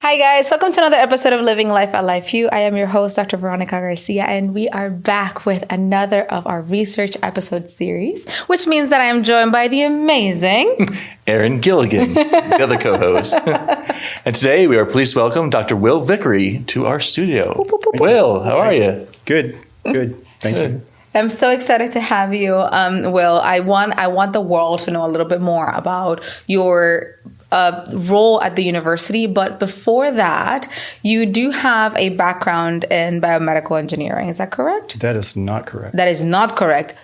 Hi guys, welcome to another episode of Living Life at Life View. I am your host, Dr. Veronica Garcia, and we are back with another of our research episode series, which means that I am joined by the amazing Aaron Gilligan, the other co-host. And today we are pleased to welcome Dr. Will Vicory to our studio. Will, how are you? Good. Thank you. I'm so excited to have you, Will. I want the world to know a little bit more about your role at the university. But before that, you do have a background in biomedical engineering. Is that correct? That is not correct. That is not correct.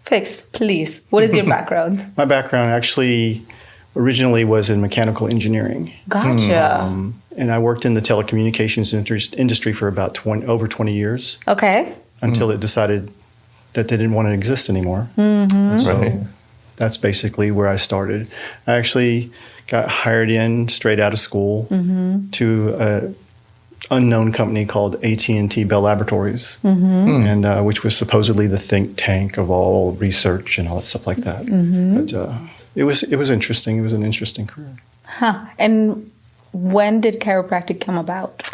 Fix, please. What is your background? My background actually originally was in mechanical engineering. Gotcha. And I worked in the telecommunications industry for about over 20 years. Okay. Until it decided that they didn't want to exist anymore. Mm-hmm. So Right. that's basically where I started. I actually got hired in straight out of school to an unknown company called AT&T Bell Laboratories, and which was supposedly the think tank of all research and all that stuff like that. But it was interesting. It was an interesting career. Huh. And when did chiropractic come about?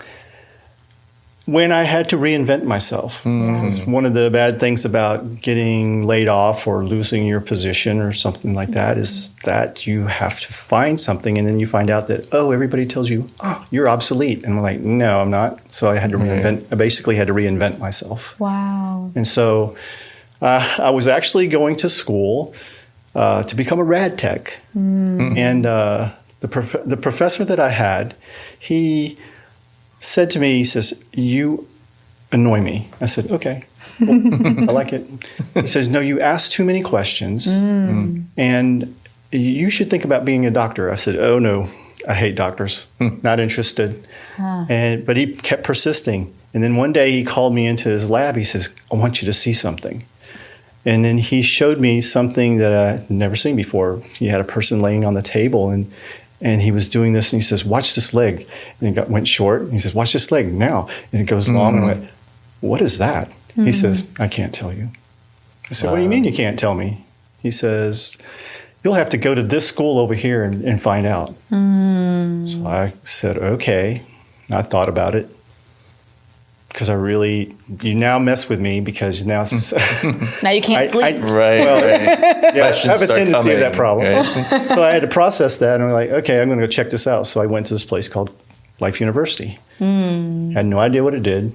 When I had to reinvent myself. It's one of the bad things about getting laid off or losing your position or something like that is that you have to find something and then you find out that, everybody tells you, you're obsolete. And I'm like, no, I'm not. So I had to reinvent. I basically had to reinvent myself. Wow. And so I was actually going to school to become a rad tech. And the professor that I had, he said to me, he says, "You annoy me." I said, "Okay, well, I like it." He says, "No, you ask too many questions, and you should think about being a doctor." I said, "Oh no, I hate doctors. Not interested." But he kept persisting. And then one day he called me into his lab. He says, "I want you to see something." And then he showed me something that I'd never seen before. He had a person laying on the table and he was doing this, and he says, "Watch this leg." And it went short. And he says, "Watch this leg now." And it goes long. And I went, "What is that?" He says, "I can't tell you." I said, "What do you mean you can't tell me?" He says, "You'll have to go to this school over here and find out." So I said, "Okay." I thought about it. Because you now mess with me because now Now you can't sleep. Right. Well, yeah, I have a start tendency of that problem. right? So I had to process that, and I'm like, okay, I'm going to go check this out. So I went to this place called Life University. Had no idea what it did,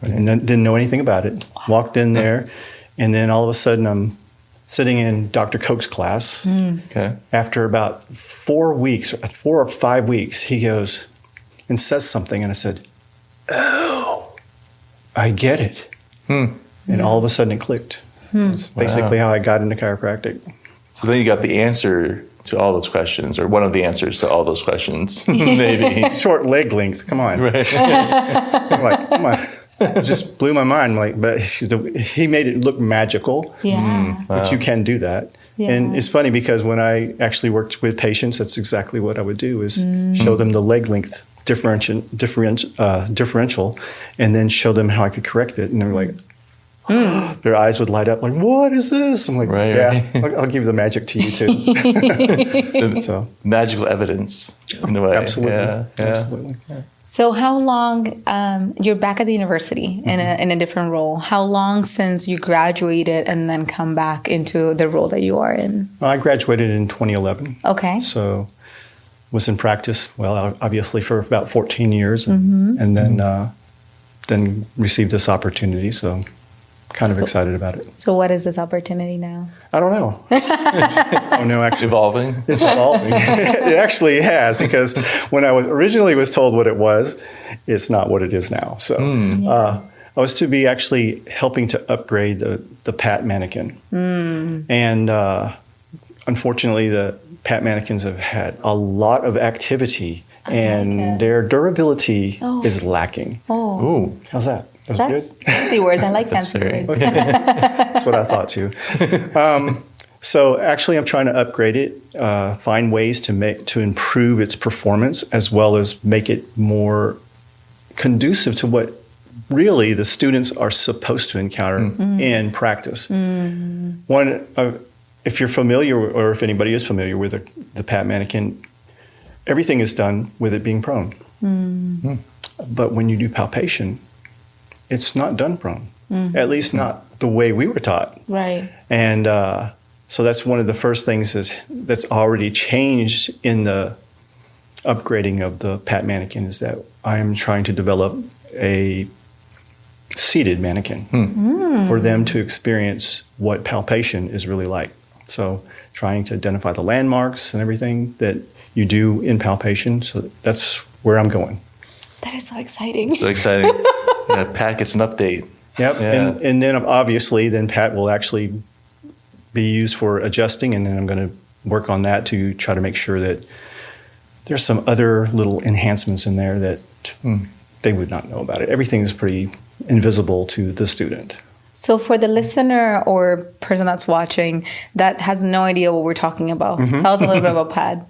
and didn't know anything about it. Walked in there, and then all of a sudden I'm sitting in Dr. Koch's class. Okay. After about 4 or 5 weeks, he goes and says something, and I said, "Oh, I get it." And all of a sudden it clicked. That's basically how I got into chiropractic. So then you got the answer to all those questions, or one of the answers to all those questions, maybe. Short leg length, come on. Right. I'm like, come on. It just blew my mind. Like, but he made it look magical. Yeah. But you can do that. Yeah. And it's funny because when I actually worked with patients, that's exactly what I would do is show them the leg length differential and then show them how I could correct it. And they were like, their eyes would light up like, "What is this?" I'm like, Right, yeah, right. I'll give the magic to you too. So Magical evidence in a way. absolutely. Yeah. Absolutely. So how long, you're back at the university in a different role. How long since you graduated and then come back into the role that you are in? Well, I graduated in 2011. Okay. So was in practice, well, obviously for about 14 years and then received this opportunity. So kind of excited about it. So what is this opportunity now? I don't know. I don't know, actually. Evolving. It's evolving. It actually has, because when I originally was told what it was, it's not what it is now. So I was to be actually helping to upgrade the PAT mannequin. And unfortunately, the PAT mannequins have had a lot of activity, and their durability is lacking. Ooh. How's that? That's That's fancy words. I like fancy very- words. That's what I thought too. So actually, I'm trying to upgrade it, find ways to improve its performance, as well as make it more conducive to what really the students are supposed to encounter in practice. If you're familiar, or if anybody is familiar with the PAT mannequin, everything is done with it being prone. But when you do palpation, it's not done prone, at least not the way we were taught. Right. And so that's one of the first things that's already changed in the upgrading of the PAT mannequin, is that I am trying to develop a seated mannequin for them to experience what palpation is really like. So trying to identify the landmarks and everything that you do in palpation. So that's where I'm going. That is so exciting. So exciting. Yeah, Pat gets an update. Yep. Yeah. And then obviously then PAT will actually be used for adjusting, and then I'm going to work on that to try to make sure that there's some other little enhancements in there that they would not know about it. Everything is pretty invisible to the student. So for the listener or person that's watching that has no idea what we're talking about, tell us a little bit about PAT.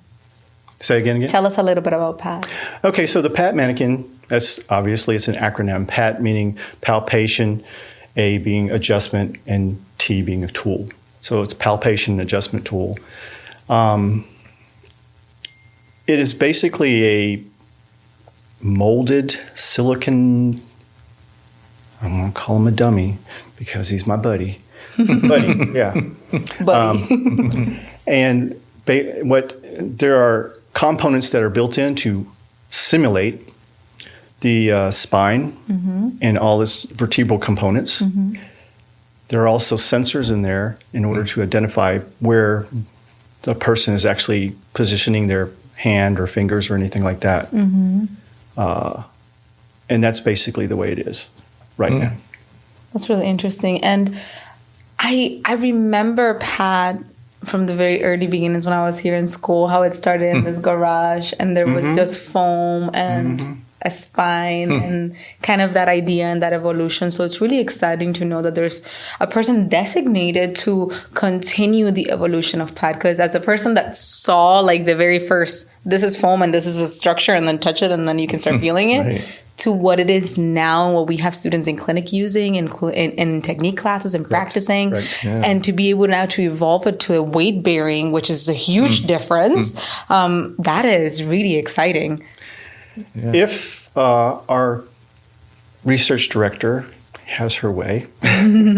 Say again? Tell us a little bit about PAT. Okay, so the PAT mannequin, that's obviously it's an acronym. PAT meaning palpation, A being adjustment, and T being a tool. So it's palpation adjustment tool. It is basically a molded silicon, I'm going to call him a dummy because he's my buddy. Buddy, yeah. Buddy. And there are components that are built in to simulate the spine and all its vertebral components. There are also sensors in there in order to identify where the person is actually positioning their hand or fingers or anything like that. And that's basically the way it is right now. That's really interesting. And I remember PAT from the very early beginnings when I was here in school, how it started in this garage and there was just foam and a spine and kind of that idea and that evolution. So it's really exciting to know that there's a person designated to continue the evolution of PAT. Because as a person that saw like the very first, this is foam and this is a structure, and then touch it and then you can start feeling it. Right. To what it is now, what we have students in clinic using, in technique classes and practicing, and to be able now to evolve it to a weight bearing, which is a huge difference. That is really exciting. Yeah. If our research director has her way,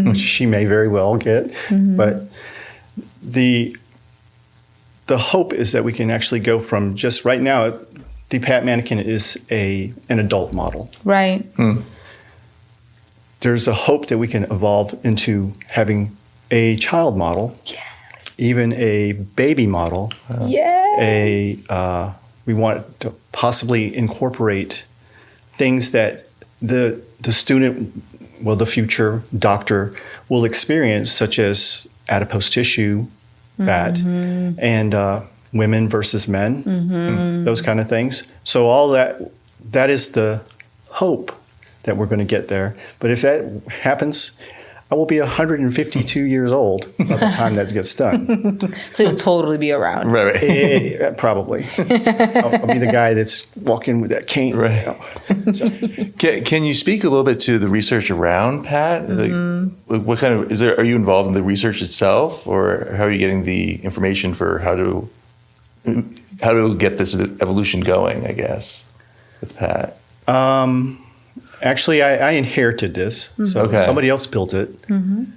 which she may very well get, but the hope is that we can actually go from just right now. The PAT mannequin is an adult model. Right. There's a hope that we can evolve into having a child model, even a baby model. We want to possibly incorporate things that the student, the future doctor will experience, such as adipose tissue, fat, and women versus men, those kind of things. So all that is the hope that we're going to get there. But if that happens, I will be 152 years old by the time that gets done. So you'll totally be around. Right. Probably. I'll be the guy that's walking with that cane. Right. So. Can you speak a little bit to the research around PAT? Like, what kind of are you involved in the research itself, or how are you getting the information for how to get this evolution going, I guess, with PAT? Actually, I inherited this. So somebody else built it. When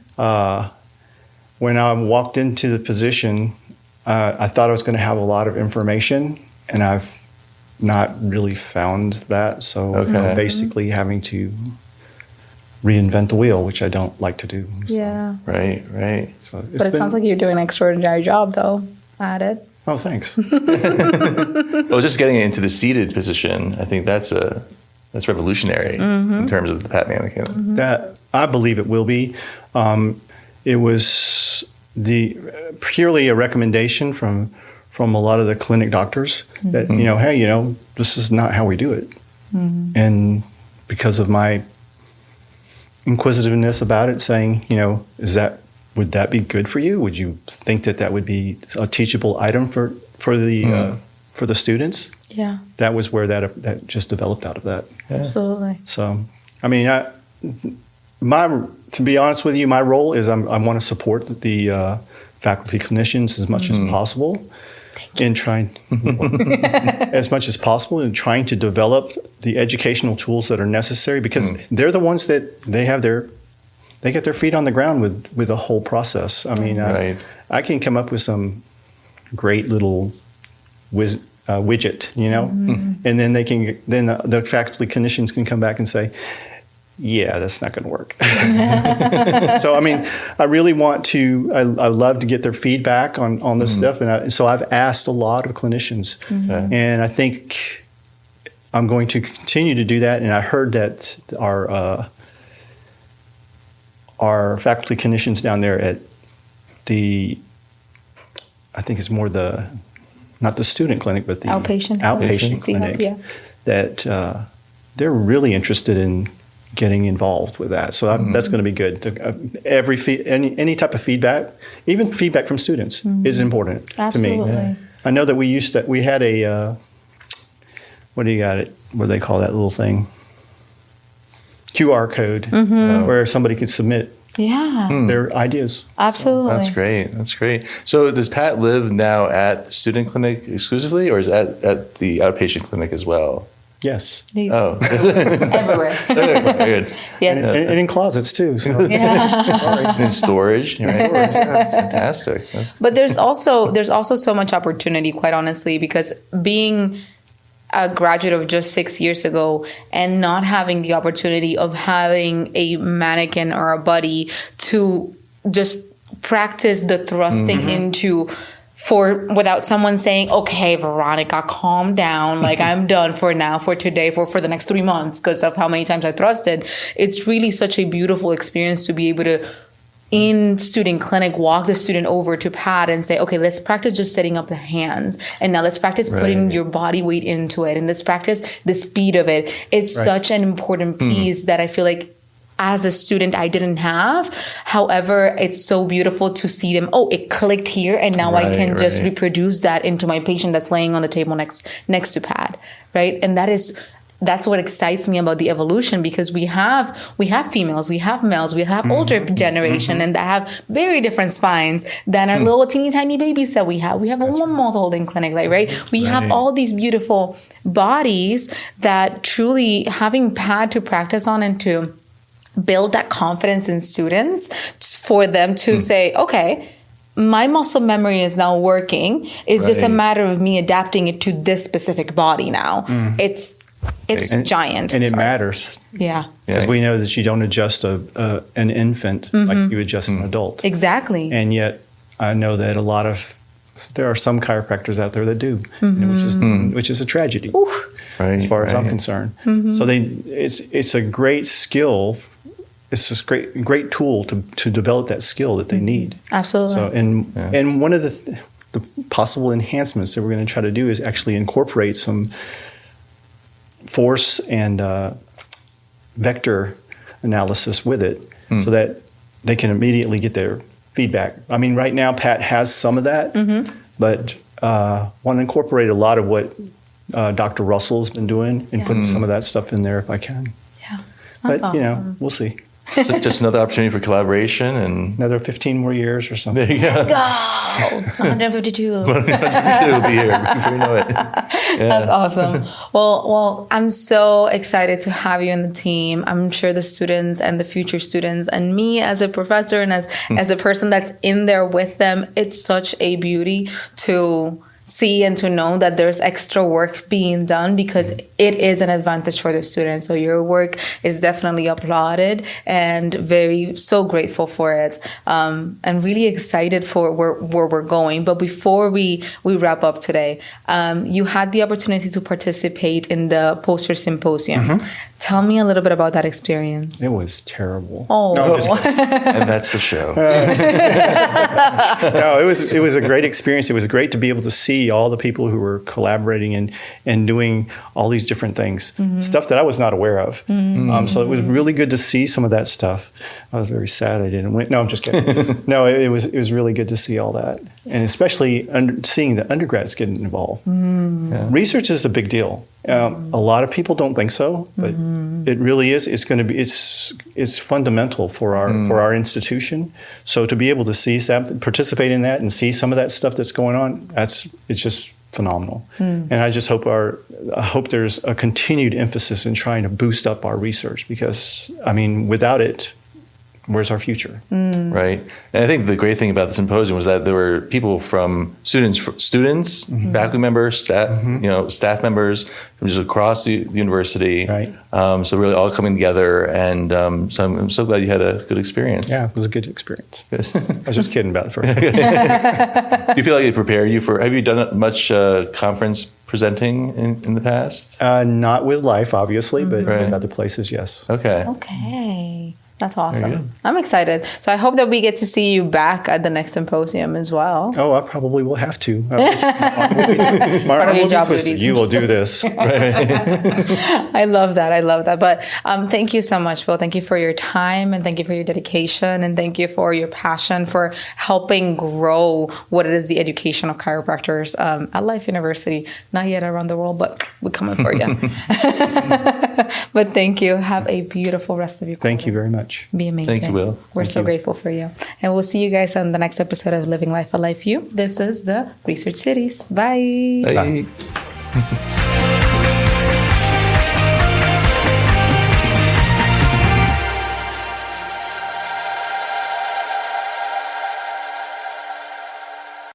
I walked into the position, I thought I was going to have a lot of information, and I've not really found that. So I'm basically having to reinvent the wheel, which I don't like to do. So. Yeah. Right. So but it sounds like you're doing an extraordinary job, though, at it. Oh, thanks. Well, just getting into the seated position, I think that's revolutionary in terms of the PAT mannequin. That I believe it will be. It was purely a recommendation from a lot of the clinic doctors that hey, this is not how we do it, and because of my inquisitiveness about it, saying, would that be good for you? Would you think that would be a teachable item for the students? Yeah. That was where that just developed out of that. Yeah. Absolutely. So, I mean, to be honest with you, my role is I want to support the faculty clinicians as much as possible. in trying, as much as possible, in trying to develop the educational tools that are necessary, because they're the ones that they get their feet on the ground with the whole process. I mean, I can come up with some great little widget, and then the faculty clinicians can come back and say, yeah, that's not going to work. So, I mean, I really want to, I love to get their feedback on this stuff. And so I've asked a lot of clinicians, and I think I'm going to continue to do that. And I heard that our faculty clinicians down there at I think it's more not the student clinic, but the outpatient clinic, that they're really interested in getting involved with that. So that's going to be good. Any type of feedback, even feedback from students, is important to me. Yeah. I know that we had a, what do they call that little thing? QR code, where somebody could submit their ideas. Absolutely. That's great. So does Pat live now at the student clinic exclusively, or is at the outpatient clinic as well? Yes. Oh. Everywhere. Good. Yes. And in closets too. So. And in storage. Right? Storage, That's fantastic. But there's also so much opportunity, quite honestly, because being a graduate of just 6 years ago and not having the opportunity of having a mannequin or a buddy to just practice the thrusting into without someone saying, okay, Veronica, calm down. Like, I'm done for now, for today, for the next 3 months because of how many times I thrusted. It's really such a beautiful experience to be able to, in student clinic, walk the student over to Pat and say, okay, let's practice just setting up the hands. And now let's practice putting your body weight into it. And let's practice the speed of it. It's such an important piece that I feel like as a student, I didn't have. However, it's so beautiful to see them. Oh, it clicked here. And now I can just reproduce that into my patient that's laying on the table next to Pat. Right. And that's what excites me about the evolution, because we have females, we have males, we have older generation, and that have very different spines than our little teeny tiny babies that we have. We have a 1 month old in clinic, We have all these beautiful bodies that truly having Pat to practice on and to build that confidence in students for them to say, okay, my muscle memory is now working. It's just a matter of me adapting it to this specific body now. It's giant. And it matters. Yeah. Because we know that you don't adjust an infant like you adjust an adult. Exactly. And yet I know that there are some chiropractors out there that do, which is a tragedy as far as I'm concerned. So it's a great skill. It's a great tool to develop that skill that they need. Absolutely. So and one of the possible enhancements that we're going to try to do is actually incorporate some force and vector analysis with it, so that they can immediately get their feedback. I mean, right now Pat has some of that, but want to incorporate a lot of what Dr. Russell's been doing and put some of that stuff in there if I can. Yeah, that's awesome. We'll see. So just another opportunity for collaboration and another 15 more years or something. There you go. Go! 152. 152 will be here before you know it. That's awesome. Well, I'm so excited to have you in the team. I'm sure the students and the future students and me as a professor and as a person that's in there with them, it's such a beauty to see and to know that there's extra work being done, because it is an advantage for the students. So your work is definitely applauded, and so grateful for it, and really excited for where we're going. But before we wrap up today, you had the opportunity to participate in the poster symposium. Tell me a little bit about that experience. It was terrible. Oh, no, and that's the show. No, it was a great experience. It was great to be able to see all the people who were collaborating and doing all these different things, stuff that I was not aware of. So it was really good to see some of that stuff. I was very sad I didn't win. No, I'm just kidding. No, it was really good to see all that, and especially seeing the undergrads getting involved. Research is a big deal. A lot of people don't think so, but it really is. It's going to be. It's fundamental for our institution. So to be able to see participate in that and see some of that stuff that's going on, it's just phenomenal. And I just hope there's a continued emphasis in trying to boost up our research, because I mean, without it, where's our future? Right. And I think the great thing about the symposium was that there were people from students, faculty members, staff members from just across the university. Right. So really all coming together, and so I'm so glad you had a good experience. Yeah, it was a good experience. Good. I was just kidding about it first. Do you feel like it prepared you have you done much conference presenting in the past? Not with Life, obviously, but Right. with other places, yes. Okay. Okay. That's Very awesome. good. I'm excited. So I hope that we get to see you back at the next symposium as well. Oh, I probably will have to. My part arm of your will be job twisted. duties. You will do this. I love that. But thank you so much, Phil. Thank you for your time, and thank you for your dedication, and thank you for your passion for helping grow what it is the education of chiropractors at Life University. Not yet around the world, but we're coming for you. But thank you. Have a beautiful rest of your Thank quarter. you very much. Be amazing. Thank you, Will. We're Thank so you. grateful for you. And we'll see you guys on the next episode of Living Life a Life View. This is the Research Cities. Bye. Bye.